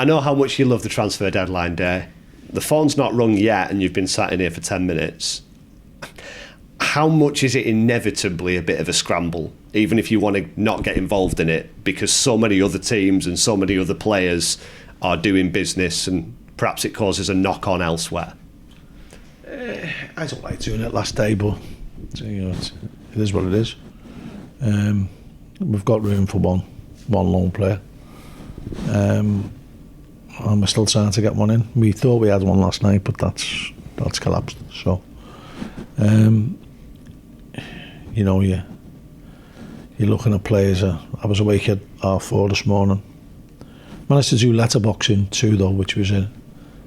I know how much you love the transfer deadline day. The phone's not rung yet and you've been sat in here for 10 minutes. How much is it inevitably a bit of a scramble, even if you want to not get involved in it, because so many other teams and so many other players are doing business and perhaps it causes a knock-on elsewhere? I don't like doing it last day, but it is what it is. We've got room for one lone player. And we're still trying to get one in. We thought we had one last night, but that's collapsed. So, you're looking at players. I was awake at 4:30 this morning. Managed to do letterboxing too, though, which was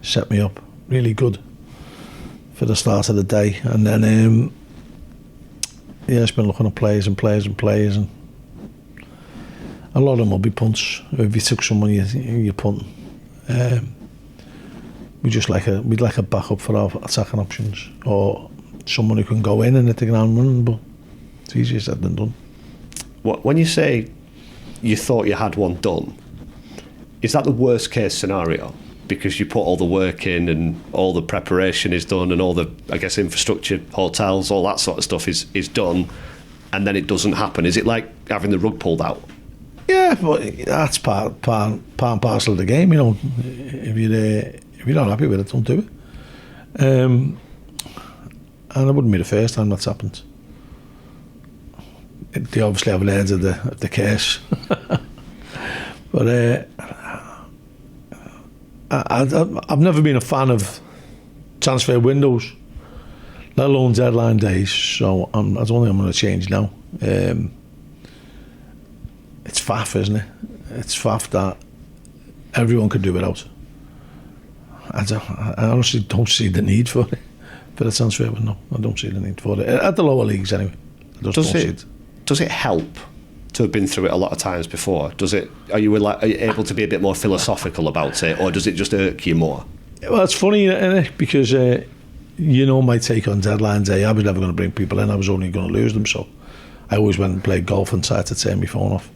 set me up really good for the start of the day. And then, it's been looking at players, and a lot of them will be punts. If you took someone, you're punting. We'd like a backup for our attacking options, or someone who can go in and hit the ground running, but it's easier said than done. When you say you thought you had one done, is that the worst case scenario? Because you put all the work in and all the preparation is done and all the, I guess, infrastructure, hotels, all that sort of stuff is done, and then it doesn't happen. Is it like having the rug pulled out? Yeah, but that's part and parcel of the game, If you're not happy with it, don't do it. And it wouldn't be the first time that's happened. They obviously haven't heard of the case. But I've never been a fan of transfer windows, let alone deadline days. So I don't think I'm going to change now. It's faff, isn't it? It's faff that everyone could do without. I honestly don't see the need for it, for the transfer window. I don't see the need for it at the lower leagues anyway. Does it help to have been through it a lot of times before? Are you able to be a bit more philosophical about it, or does it just irk you more? Well, it's funny, isn't it? Because my take on deadline day. I was never going to bring people in. I was only going to lose them. So I always went and played golf and tried to turn my phone off.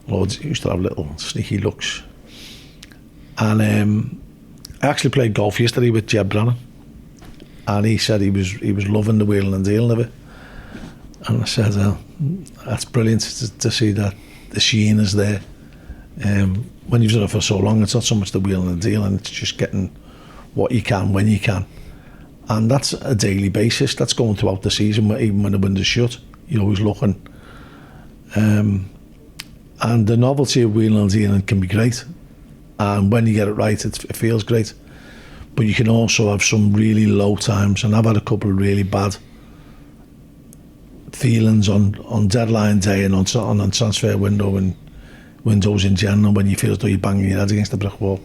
Loads used to have little sneaky looks. And I actually played golf yesterday with Jeb Brannan, and he said he was loving the wheeling and dealing of it. And I said, that's brilliant to see that the sheen is there. When you've done it for so long, it's not so much the wheeling and dealing, it's just getting what you can when you can. And that's a daily basis. That's going throughout the season, even when the window's shut. You're always looking. And the novelty of wheeling and dealing can be great. And when you get it right, it feels great. But you can also have some really low times. And I've had a couple of really bad feelings on deadline day and on transfer window and windows in general, when you feel as though you're banging your head against the brick wall.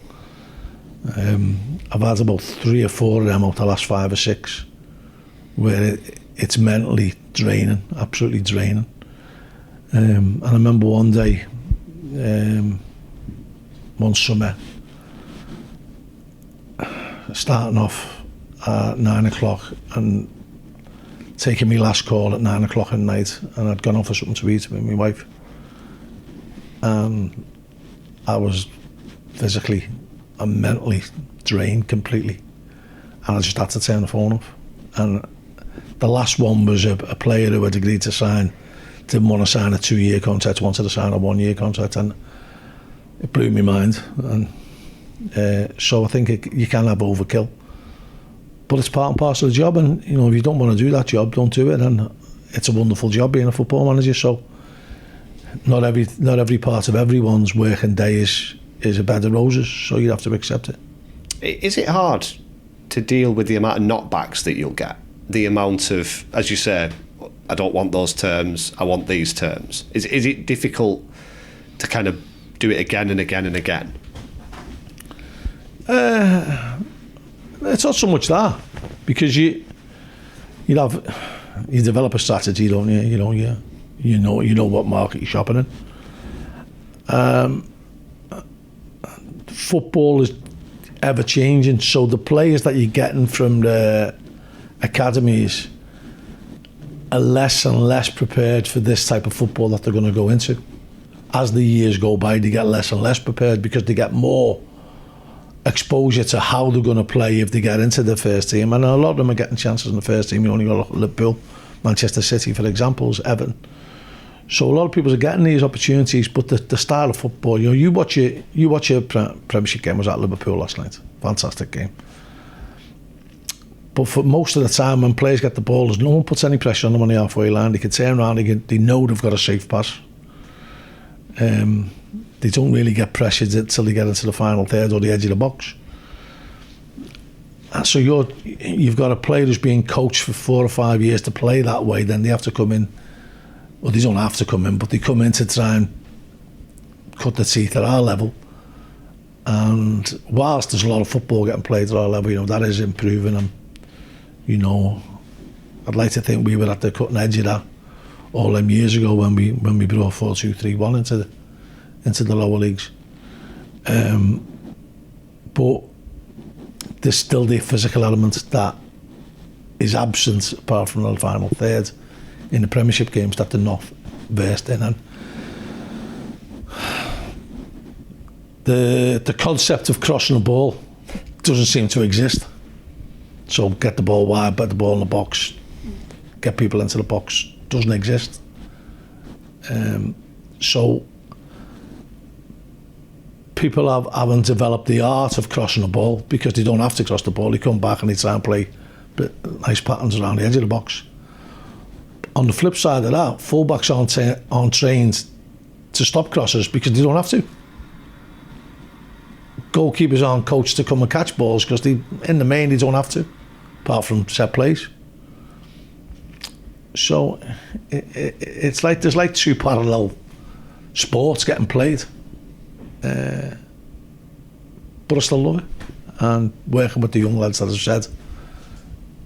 I've had about 3 or 4 of them out the last 5 or 6 where it's mentally draining, absolutely draining. And I remember one day, one summer, starting off at 9 o'clock and taking my last call at 9 o'clock at night, and I'd gone off for something to eat with my wife. And I was physically and mentally drained completely. And I just had to turn the phone off. And the last one was a player who had agreed to sign, didn't want to sign a 2-year contract, wanted to sign a 1-year contract, and it blew my mind. And so I think you can have overkill, but it's part and parcel of the job. And if you don't want to do that job, don't do it. And it's a wonderful job being a football manager. So not every part of everyone's working day is a bed of roses. So you have to accept it. Is it hard to deal with the amount of knockbacks that you'll get? The amount of, as you say, I don't want those terms, I want these terms. Is it difficult to kind of do it again and again and again? It's not so much that, because you develop a strategy, don't you? You know what market you're shopping in. Football is ever changing, so the players that you're getting from the academies are less and less prepared for this type of football that they're going to go into. As the years go by, they get less and less prepared because they get more exposure to how they're going to play if they get into the first team. And a lot of them are getting chances in the first team. You only got to look at Liverpool, Manchester City, for examples, Everton. So a lot of people are getting these opportunities, but the style of football, you watch your Premiership game was at Liverpool last night. Fantastic game. But for most of the time, when players get the ball, no one puts any pressure on them on the halfway line. They can turn around, they know they've got a safe pass. They don't really get pressured until they get into the final third or the edge of the box. And so you've got a player who's being coached for 4 or 5 years to play that way. Then they have to come in. Well, they don't have to come in, but they come in to try and cut the teeth at our level. And whilst there's a lot of football getting played at our level, that is improving. And I'd like to think we were at the cutting edge of that all them years ago when we brought 4-2-3-1 into the lower leagues. But there's still the physical element that is absent, apart from the final third, in the Premiership games that they're not versed in. And the concept of crossing the ball doesn't seem to exist. So get the ball wide, put the ball in the box, get people into the box, doesn't exist. So people haven't developed the art of crossing the ball because they don't have to cross the ball. They come back and they try and play nice patterns around the edge of the box. On the flip side of that, fullbacks aren't trained to stop crosses because they don't have to. Goalkeepers aren't coached to come and catch balls because in the main they don't have to, apart from set plays. So it's like there's like 2 parallel sports getting played. But I still love it. And working with the young lads, as I said,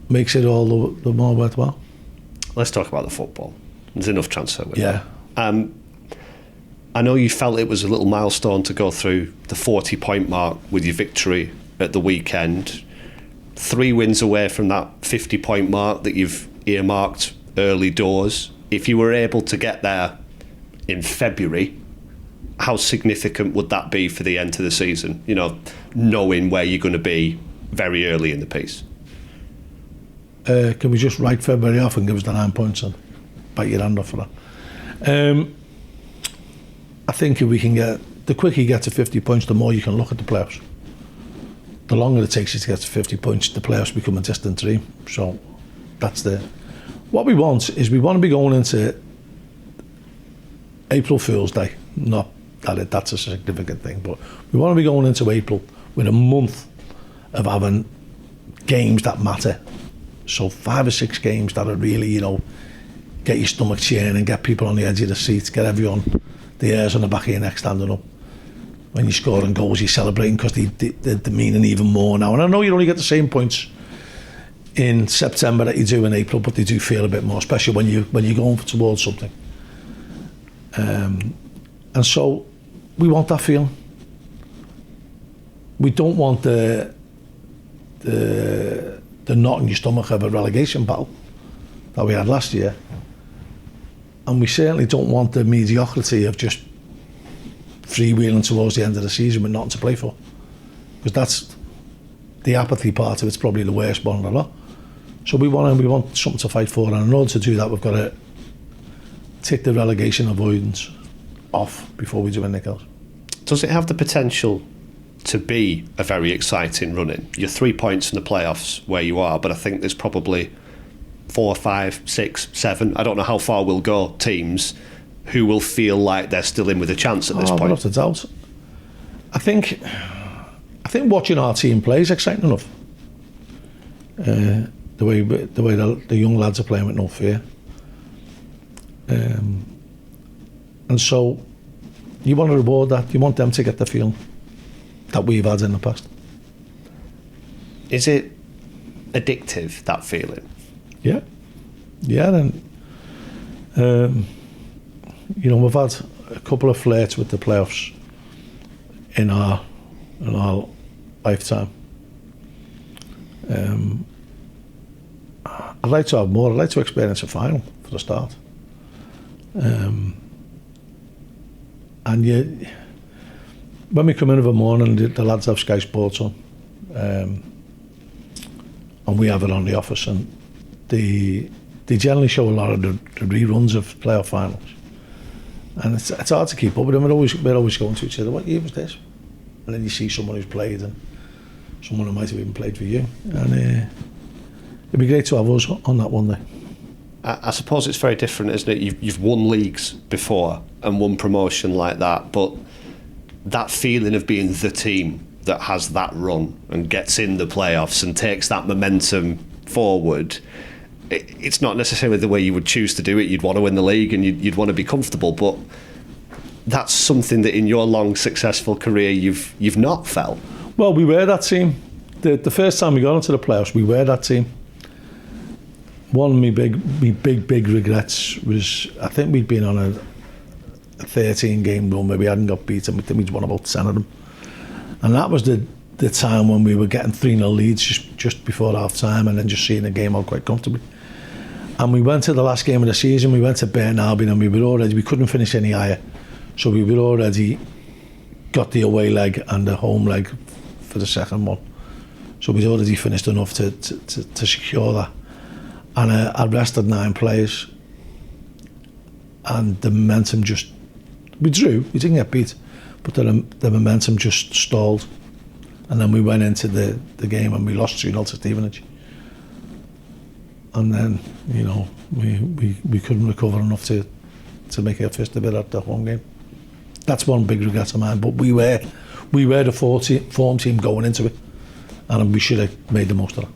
makes it all the more worthwhile. Let's talk about the football. There's enough transfer window. Yeah. I know you felt it was a little milestone to go through the 40-point mark with your victory at the weekend. 3 wins away from that 50-point mark that you've earmarked early doors. If you were able to get there in February, how significant would that be for the end of the season? Knowing where you're going to be very early in the piece. Can we just write February off and give us the 9 points and bite your hand off for that? I think if we can the quicker you get to 50 points, the more you can look at the playoffs. The longer it takes you to get to 50 points, the playoffs become a distant dream. So that's what we want is we want to be going into April Fool's Day. Not that that's a significant thing, but we want to be going into April with a month of having games that matter. So 5 or 6 games that are really, get your stomach churning, get people on the edge of the seat, get everyone, the hairs on the back of your neck standing up. When you're scoring goals, you're celebrating because they're meaning even more now. And I know you only get the same points in September that you do in April, but they do feel a bit more special when you're going towards something. And so we want that feeling. We don't want the knot in your stomach of a relegation battle that we had last year. And we certainly don't want the mediocrity of just freewheeling towards the end of the season with nothing to play for. Because that's the apathy part of it's probably the worst one of the lot. So we want something to fight for, and in order to do that we've got to take the relegation avoidance off before we do anything else. Does it have the potential to be a very exciting run-in? You're 3 points from the playoffs where you are, but I think there's probably 4, 5, 6, 7, I don't know how far we'll go, teams who will feel like they're still in with a chance at this point. Not a doubt. I think watching our team play is exciting enough. The way the young lads are playing with no fear. And so you want to reward that. You want them to get the feeling that we've had in the past. Is it addictive, that feeling? Yeah. Then we've had a couple of flirts with the playoffs in our lifetime. I'd like to have more. I'd like to experience a final for the start. And when we come in of a morning, the lads have Sky Sports on, and we have it on the office, and they generally show a lot of the reruns of playoff finals, and it's hard to keep up with them. We're always going to each other, what year was this? And then you see someone who's played and someone who might have even played for you, and it'd be great to have us on that one day. I suppose it's very different, isn't it? You've won leagues before and won promotion like that, but that feeling of being the team that has that run and gets in the playoffs and takes that momentum forward, it's not necessarily the way you would choose to do it. You'd want to win the league and you'd want to be comfortable, but that's something that in your long successful career you've not felt. Well, we were that team. The first time we got into the playoffs, we were that team. One of my big regrets was, I think we'd been on a 13 game run where we hadn't got beaten. I think we'd won about 10 of them, and that was the time when we were getting 3-0 leads just before half time, and then just seeing the game out quite comfortably. And we went to the last game of the season. We went to Burton Albion, and we couldn't finish any higher, so we were already got the away leg and the home leg for the second one. So we'd already finished enough to secure that. And I rested 9 players, and the momentum just, we drew, we didn't get beat, but the momentum just stalled, and then we went into the game and we lost 3-0 to Stevenage, and then we couldn't recover enough to make a fist of it at the home game. That's one big regret of mine, but we were the form team going into it, and we should have made the most of it.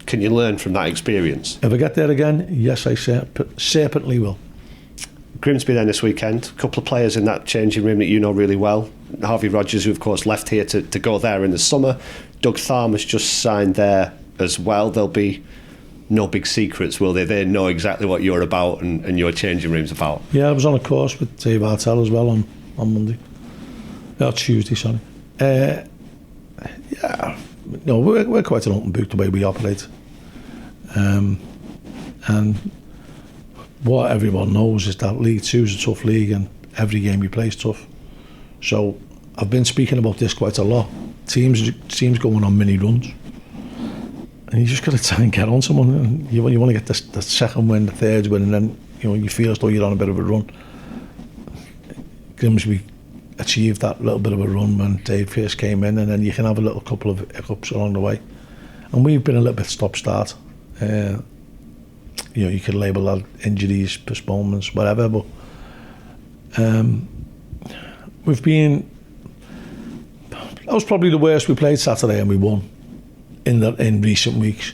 Can you learn from that experience? If I get there again, yes, I certainly will. Grimsby then this weekend, a couple of players in that changing room that you know really well. Harvey Rogers, who of course left here to go there in the summer. Doug Tharmer's just signed there as well. There'll be no big secrets, will they? They know exactly what you're about and your changing room's about. Yeah, I was on a course with Dave Artell as well on Monday. Tuesday, sorry. Yeah, no, we're quite an open book the way we operate. And what everyone knows is that League 2 is a tough league, and every game you play is tough. So I've been speaking about this quite a lot. Teams going on mini runs, and you just got to try and get on someone. And you want to get the second win, the third win, and then you feel as though you're on a bit of a run. Grimsby achieved that little bit of a run when Dave first came in, and then you can have a little couple of hiccups along the way. And we've been a little bit stop-start. You could label that injuries, postponements, whatever, but we've been... That was probably the worst we played Saturday, and we won in recent weeks.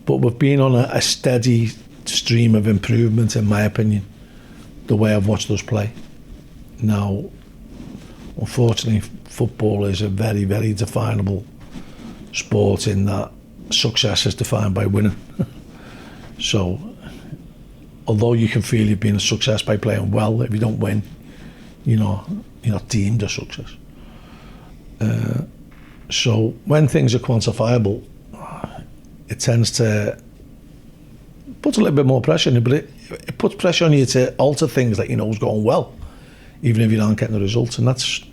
But we've been on a steady stream of improvement, in my opinion, the way I've watched us play. Now, unfortunately, football is a very, very definable sport in that success is defined by winning. So, although you can feel you've been a success by playing well, if you don't win, you're not deemed a success. So, when things are quantifiable, it tends to put a little bit more pressure on you, but it puts pressure on you to alter things that is going well, even if you aren't getting the results. And that's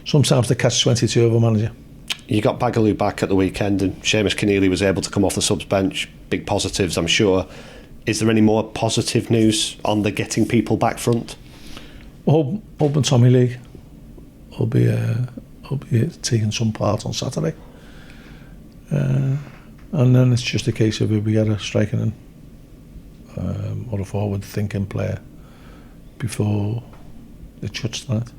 sometimes the catch-22 of a manager. You got Bagaloo back at the weekend, and Seamus Keneally was able to come off the subs bench. Big positives, I'm sure. Is there any more positive news on the getting people back front? Hoping Tommy Lee will be taking some part on Saturday. And then it's just a case of if we get a striking or a forward-thinking player before it shuts tonight.